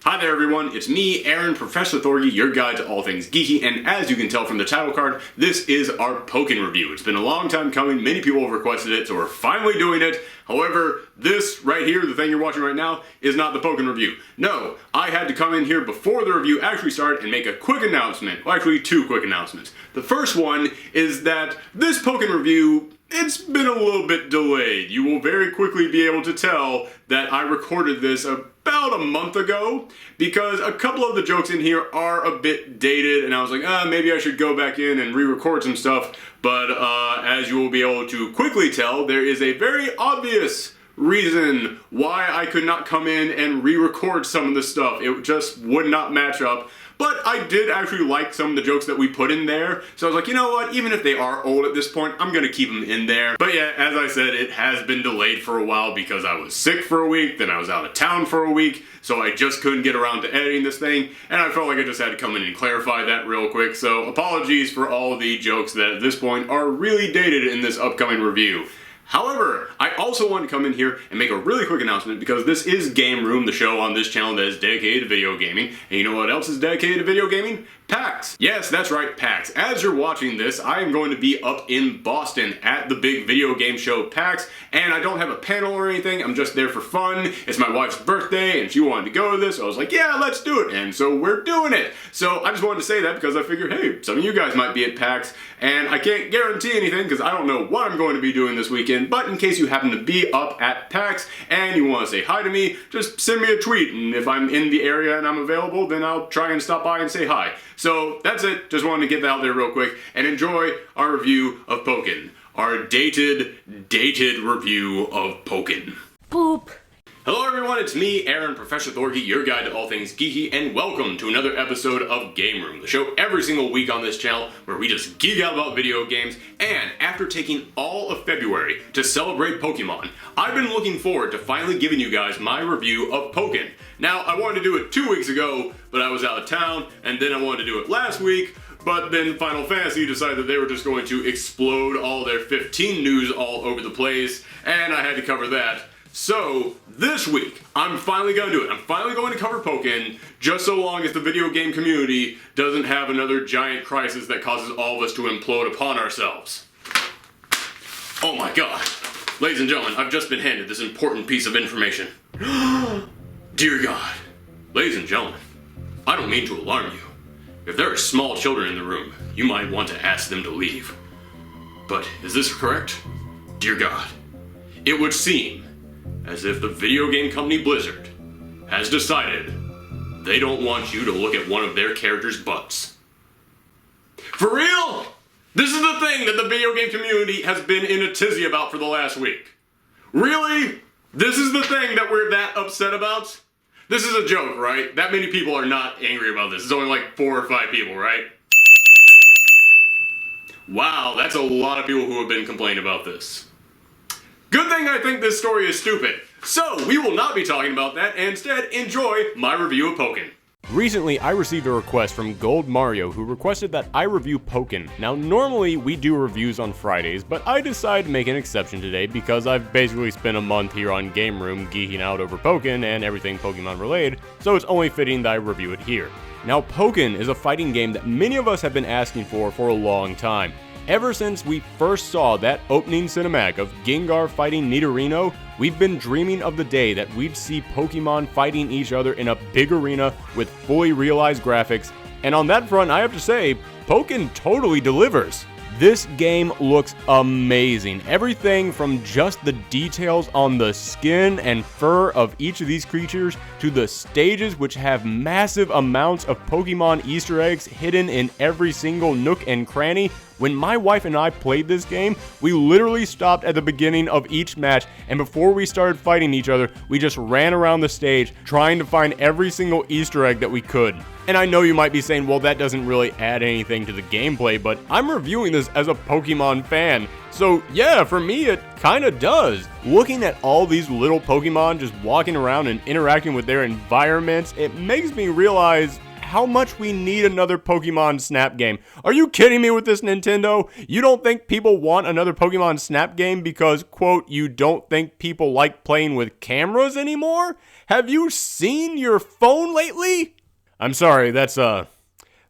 Hi there everyone, it's me, Aaron, Professor Thorgi, your guide to all things geeky, and as you can tell from the title card, this is our Pokken review. It's been a long time coming, many people have requested it, so we're finally doing it. However, this right here, the thing you're watching right now, is not the Pokken review. No, I had to come in here before the review actually started and make a quick announcement. Well, actually, two quick announcements. The first one is that this Pokken review, it's been a little bit delayed. You will very quickly be able to tell that I recorded this about a month ago because a couple of the jokes in here are a bit dated and I was like, maybe I should go back in and re-record some stuff. But as you will be able to quickly tell, there is a very obvious reason why I could not come in and re-record some of the stuff. It just would not match up. But I did actually like some of the jokes that we put in there, so I was like, you know what, even if they are old at this point, I'm gonna keep them in there. But yeah, as I said, it has been delayed for a while because I was sick for a week, then I was out of town for a week, so I just couldn't get around to editing this thing, and I felt like I just had to come in and clarify that real quick, so apologies for all the jokes that at this point are really dated in this upcoming review. However, I also want to come in here and make a really quick announcement because this is Game Room, the show on this channel that is dedicated to video gaming. And you know what else is dedicated to video gaming? PAX. Yes, that's right, PAX. As you're watching this, I am going to be up in Boston at the big video game show PAX, and I don't have a panel or anything, I'm just there for fun. It's my wife's birthday, and she wanted to go to this, so I was like, yeah, let's do it, and so we're doing it. So I just wanted to say that because I figured, hey, some of you guys might be at PAX, and I can't guarantee anything because I don't know what I'm going to be doing this weekend, but in case you happen to be up at PAX and you want to say hi to me, just send me a tweet, and if I'm in the area and I'm available, then I'll try and stop by and say hi. So that's it, just wanted to get that out there real quick, and enjoy our review of Pokken. Our dated review of Pokken. Boop. Hello everyone, it's me, Aaron, Professor Thorgi, your guide to all things geeky, and welcome to another episode of Game Room, the show every single week on this channel where we just geek out about video games, and after taking all of February to celebrate Pokemon, I've been looking forward to finally giving you guys my review of Pokken. Now, I wanted to do it 2 weeks ago, but I was out of town, and then I wanted to do it last week, but then Final Fantasy decided that they were just going to explode all their 15 news all over the place, and I had to cover that. So, this week, I'm finally going to do it. I'm finally going to cover Pokken, just so long as the video game community doesn't have another giant crisis that causes all of us to implode upon ourselves. Oh my god. Ladies and gentlemen, I've just been handed this important piece of information. Dear God. Ladies and gentlemen, I don't mean to alarm you. If there are small children in the room, you might want to ask them to leave. But is this correct? Dear God, it would seem as if the video game company Blizzard has decided they don't want you to look at one of their characters' butts. For real? This is the thing that the video game community has been in a tizzy about for the last week. Really? This is the thing that we're that upset about? This is a joke, right? That many people are not angry about this. It's only like 4 or 5 people, right? Wow, that's a lot of people who have been complaining about this. Good thing I think this story is stupid. So, we will not be talking about that, and instead, enjoy my review of Pokken. Recently, I received a request from Gold Mario who requested that I review Pokken. Now, normally we do reviews on Fridays, but I decided to make an exception today because I've basically spent a month here on Game Room geeking out over Pokken and everything Pokemon related, so it's only fitting that I review it here. Now, Pokken is a fighting game that many of us have been asking for a long time. Ever since we first saw that opening cinematic of Gengar fighting Nidorino, we've been dreaming of the day that we'd see Pokemon fighting each other in a big arena with fully realized graphics, and on that front, I have to say, Pokken totally delivers. This game looks amazing. Everything from just the details on the skin and fur of each of these creatures to the stages which have massive amounts of Pokemon Easter eggs hidden in every single nook and cranny. When my wife and I played this game, we literally stopped at the beginning of each match, and before we started fighting each other, we just ran around the stage trying to find every single Easter egg that we could. And I know you might be saying, well, that doesn't really add anything to the gameplay, but I'm reviewing this as a Pokemon fan. So yeah, for me, it kinda does. Looking at all these little Pokemon just walking around and interacting with their environments, it makes me realize how much we need another Pokemon Snap game. Are you kidding me with this, Nintendo? You don't think people want another Pokemon Snap game because, quote, you don't think people like playing with cameras anymore? Have you seen your phone lately? I'm sorry, that's a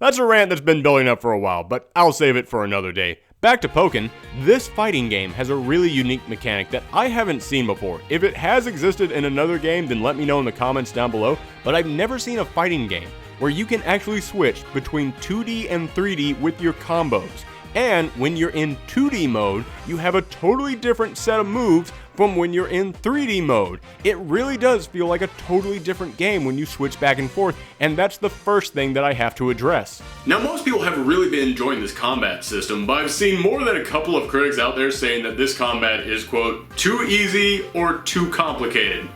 rant that's been building up for a while, but I'll save it for another day. Back to Pokken, this fighting game has a really unique mechanic that I haven't seen before. If it has existed in another game, then let me know in the comments down below, but I've never seen a fighting game where you can actually switch between 2D and 3D with your combos. And when you're in 2D mode, you have a totally different set of moves from when you're in 3D mode. It really does feel like a totally different game when you switch back and forth, and that's the first thing that I have to address. Now, most people have really been enjoying this combat system, but I've seen more than a couple of critics out there saying that this combat is, quote, too easy or too complicated.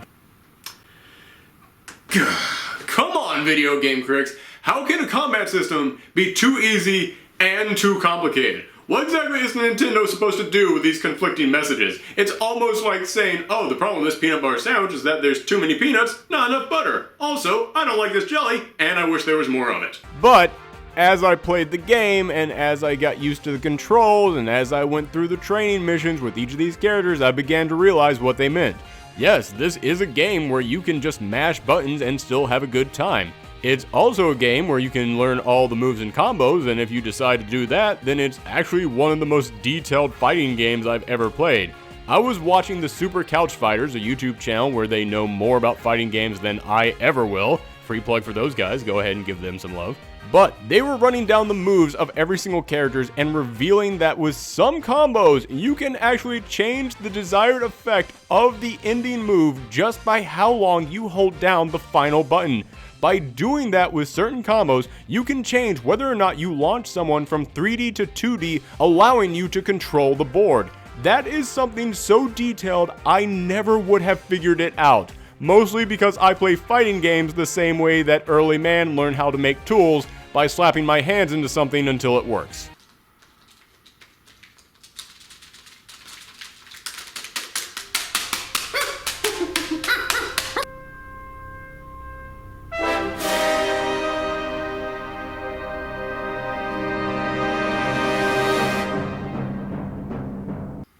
Come on, video game critics. How can a combat system be too easy and too complicated? What exactly is Nintendo supposed to do with these conflicting messages? It's almost like saying, oh, the problem with this peanut butter sandwich is that there's too many peanuts, not enough butter. Also, I don't like this jelly, and I wish there was more of it. But as I played the game, and as I got used to the controls, and as I went through the training missions with each of these characters, I began to realize what they meant. Yes, this is a game where you can just mash buttons and still have a good time. It's also a game where you can learn all the moves and combos, and if you decide to do that, then it's actually one of the most detailed fighting games I've ever played. I was watching the Super Couch Fighters, a YouTube channel where they know more about fighting games than I ever will. Free plug for those guys, go ahead and give them some love. But they were running down the moves of every single character and revealing that with some combos, you can actually change the desired effect of the ending move just by how long you hold down the final button. By doing that with certain combos, you can change whether or not you launch someone from 3D to 2D, allowing you to control the board. That is something so detailed, I never would have figured it out. Mostly because I play fighting games the same way that early man learned how to make tools, by slapping my hands into something until it works.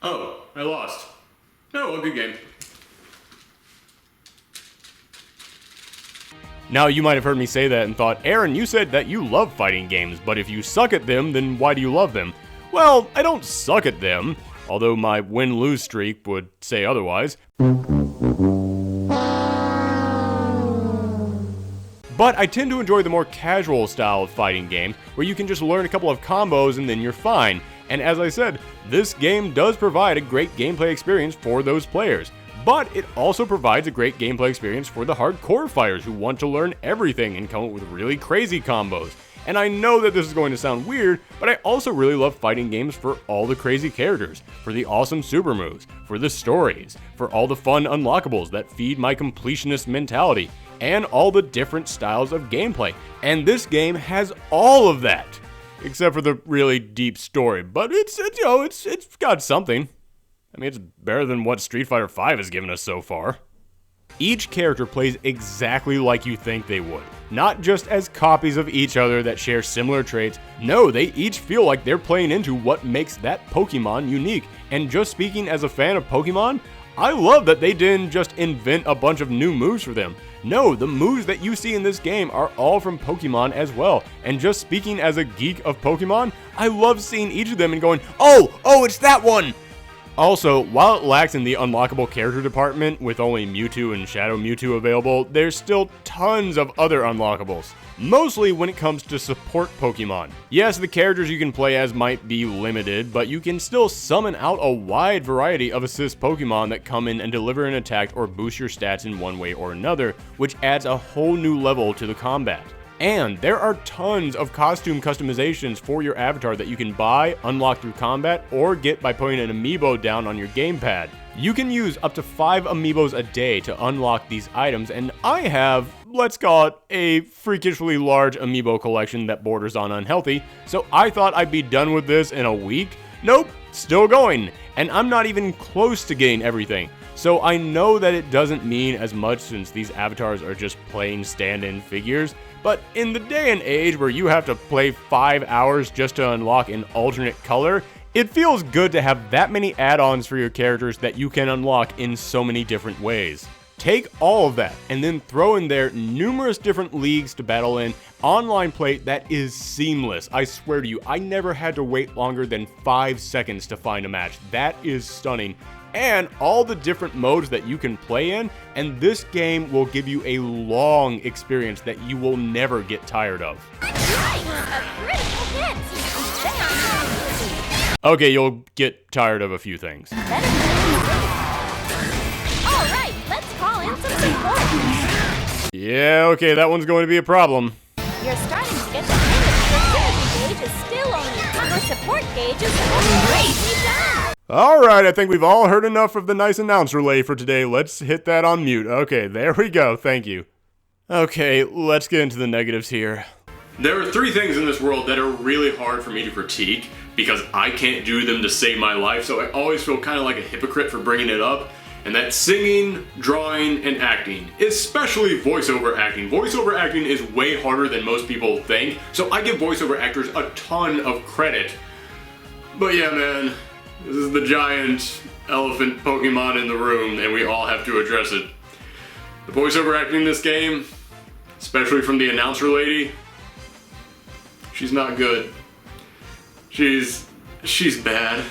Oh, I lost. Oh, a good game. Now, you might have heard me say that and thought, Aaron, you said that you love fighting games, but if you suck at them, then why do you love them? Well, I don't suck at them, although my win-lose streak would say otherwise. But I tend to enjoy the more casual style of fighting game, where you can just learn a couple of combos and then you're fine. And as I said, this game does provide a great gameplay experience for those players. But it also provides a great gameplay experience for the hardcore fighters who want to learn everything and come up with really crazy combos. And I know that this is going to sound weird, but I also really love fighting games for all the crazy characters, for the awesome super moves, for the stories, for all the fun unlockables that feed my completionist mentality, and all the different styles of gameplay. And this game has all of that, except for the really deep story. But it's got something. I mean, it's better than what Street Fighter V has given us so far. Each character plays exactly like you think they would. Not just as copies of each other that share similar traits. No, they each feel like they're playing into what makes that Pokemon unique. And just speaking as a fan of Pokemon, I love that they didn't just invent a bunch of new moves for them. No, the moves that you see in this game are all from Pokemon as well. And just speaking as a geek of Pokemon, I love seeing each of them and going, oh, it's that one! Also, while it lacks in the unlockable character department, with only Mewtwo and Shadow Mewtwo available, there's still tons of other unlockables. Mostly when it comes to support Pokemon. Yes, the characters you can play as might be limited, but you can still summon out a wide variety of assist Pokemon that come in and deliver an attack or boost your stats in one way or another, which adds a whole new level to the combat. And there are tons of costume customizations for your avatar that you can buy, unlock through combat, or get by putting an amiibo down on your gamepad. You can use up to 5 amiibos a day to unlock these items, and I have, let's call it, a freakishly large amiibo collection that borders on unhealthy, so I thought I'd be done with this in a week. Nope, still going, and I'm not even close to getting everything. So I know that it doesn't mean as much since these avatars are just plain stand-in figures, but in the day and age where you have to play 5 hours just to unlock an alternate color, it feels good to have that many add-ons for your characters that you can unlock in so many different ways. Take all of that and then throw in there numerous different leagues to battle in, online play that is seamless. I swear to you, I never had to wait longer than 5 seconds to find a match. That is stunning. And all the different modes that you can play in, and this game will give you a long experience that you will never get tired of. Okay, you'll get tired of a few things. Yeah, okay, that one's going to be a problem. You're starting to get the hang of it. Your synergy gauge is still only up. Your support gauge is crazy down. Alright, I think we've all heard enough of the nice announce relay for today. Let's hit that on mute. Okay, there we go, thank you. Okay, let's get into the negatives here. There are 3 things in this world that are really hard for me to critique because I can't do them to save my life, so I always feel kind of like a hypocrite for bringing it up. And that's singing, drawing, and acting, especially voiceover acting. Voiceover acting is way harder than most people think, so I give voiceover actors a ton of credit. But yeah, man, this is the giant elephant Pokemon in the room, and we all have to address it. The voiceover acting in this game, especially from the announcer lady, she's not good. She's bad.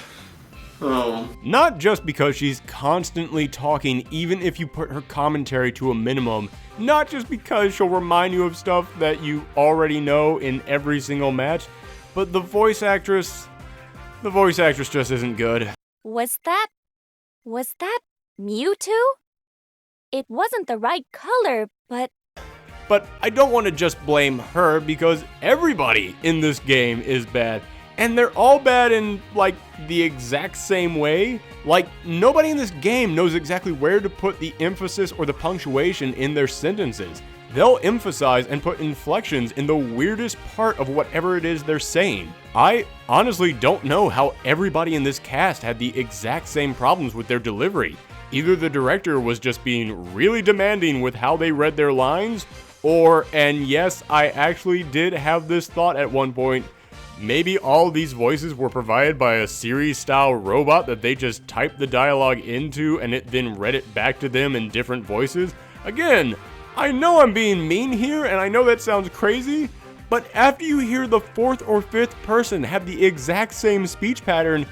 Oh. Not just because she's constantly talking even if you put her commentary to a minimum, not just because she'll remind you of stuff that you already know in every single match, but the voice actress just isn't good. Was that Mewtwo? It wasn't the right color, but I don't want to just blame her because everybody in this game is bad. And they're all bad in, like, the exact same way. Like, nobody in this game knows exactly where to put the emphasis or the punctuation in their sentences. They'll emphasize and put inflections in the weirdest part of whatever it is they're saying. I honestly don't know how everybody in this cast had the exact same problems with their delivery. Either the director was just being really demanding with how they read their lines, or, and yes, I actually did have this thought at one point, maybe all these voices were provided by a Siri-style robot that they just typed the dialogue into and it then read it back to them in different voices. Again, I know I'm being mean here and I know that sounds crazy, but after you hear the 4th or 5th person have the exact same speech pattern,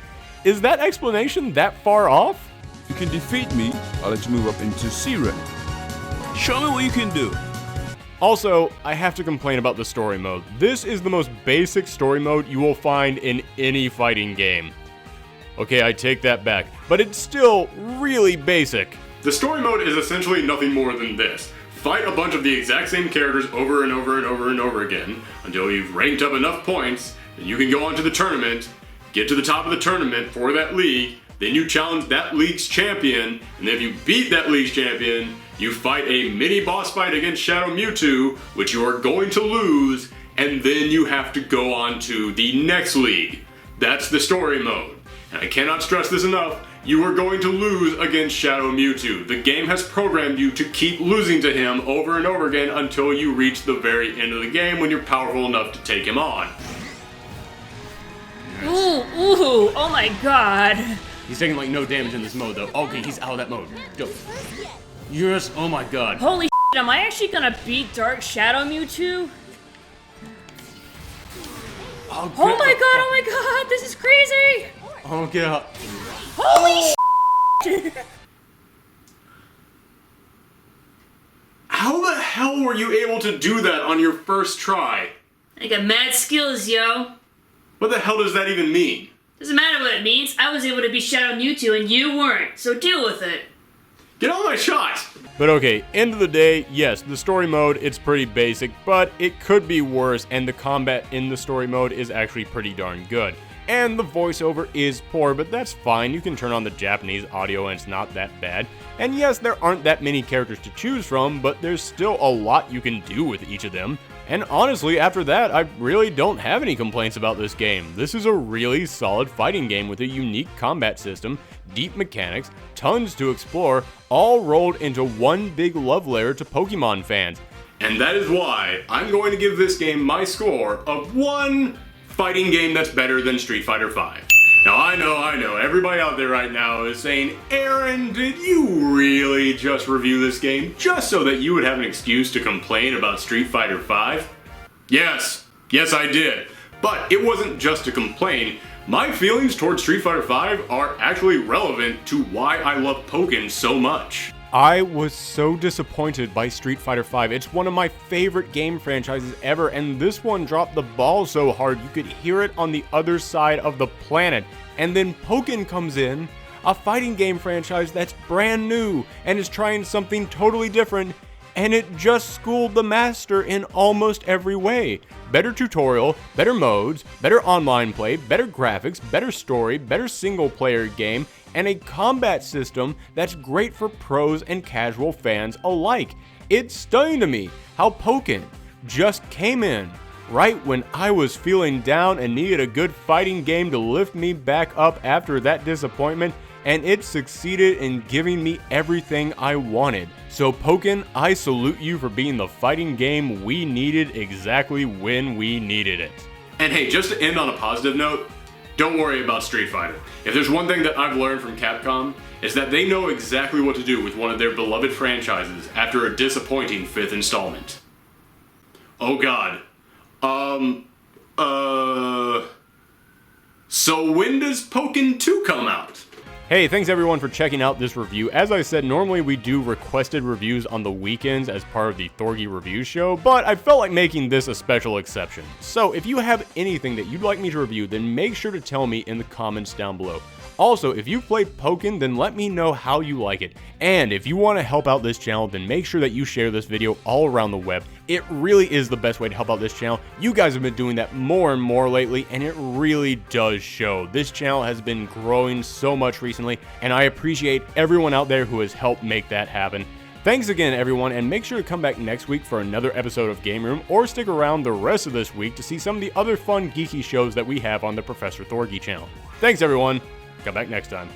is that explanation that far off? You can defeat me, I'll let you move up into C rank. Show me what you can do. Also, I have to complain about the story mode. This is the most basic story mode you will find in any fighting game. Okay, I take that back, but it's still really basic. The story mode is essentially nothing more than this. Fight a bunch of the exact same characters over and over and over and over again until you've ranked up enough points that you can go on to the tournament, get to the top of the tournament for that league, then you challenge that league's champion, and then if you beat that league's champion, you fight a mini boss fight against Shadow Mewtwo, which you are going to lose, and then you have to go on to the next league. That's the story mode. And I cannot stress this enough, you are going to lose against Shadow Mewtwo. The game has programmed you to keep losing to him over and over again until you reach the very end of the game when you're powerful enough to take him on. Ooh, oh my god. He's taking like no damage in this mode though. Okay, he's out of that mode. Go. Yes, oh my god. Holy shit, am I actually gonna beat Dark Shadow Mewtwo? Oh my god, this is crazy! Oh god. Holy shit! How the hell were you able to do that on your first try? I got mad skills, yo. What the hell does that even mean? Doesn't matter what it means, I was able to beat Shadow Mewtwo and you weren't, so deal with it. Get on my shot! But okay, end of the day, yes, the story mode, it's pretty basic, but it could be worse, and the combat in the story mode is actually pretty darn good. And the voiceover is poor, but that's fine, you can turn on the Japanese audio and it's not that bad. And yes, there aren't that many characters to choose from, but there's still a lot you can do with each of them. And honestly, after that, I really don't have any complaints about this game. This is a really solid fighting game with a unique combat system, deep mechanics, tons to explore, all rolled into one big love letter to Pokemon fans. And that is why I'm going to give this game my score of one fighting game that's better than Street Fighter V. Now I know, everybody out there right now is saying, Aaron, did you really just review this game just so that you would have an excuse to complain about Street Fighter V? Yes I did. But it wasn't just to complain. My feelings towards Street Fighter V are actually relevant to why I love Pokken so much. I was so disappointed by Street Fighter V. It's one of my favorite game franchises ever, and this one dropped the ball so hard you could hear it on the other side of the planet. And then Pokken comes in, a fighting game franchise that's brand new and is trying something totally different, and it just schooled the master in almost every way. Better tutorial, better modes, better online play, better graphics, better story, better single player game, and a combat system that's great for pros and casual fans alike. It's stunning to me how Pokken just came in right when I was feeling down and needed a good fighting game to lift me back up after that disappointment, and it succeeded in giving me everything I wanted. So Pokken, I salute you for being the fighting game we needed exactly when we needed it. And hey, just to end on a positive note, don't worry about Street Fighter. If there's one thing that I've learned from Capcom, is that they know exactly what to do with one of their beloved franchises after a disappointing 5th installment. Oh god. So when does Pokken 2 come out? Hey, thanks everyone for checking out this review. As I said, normally we do requested reviews on the weekends as part of the Thorgi review show, but I felt like making this a special exception. So if you have anything that you'd like me to review, then make sure to tell me in the comments down below. Also, if you've played Pokken, then let me know how you like it. And if you want to help out this channel, then make sure that you share this video all around the web. It really is the best way to help out this channel. You guys have been doing that more and more lately, and it really does show. This channel has been growing so much recently, and I appreciate everyone out there who has helped make that happen. Thanks again, everyone, and make sure to come back next week for another episode of Game Room, or stick around the rest of this week to see some of the other fun geeky shows that we have on the Professor Thorgi channel. Thanks, everyone. Come back next time.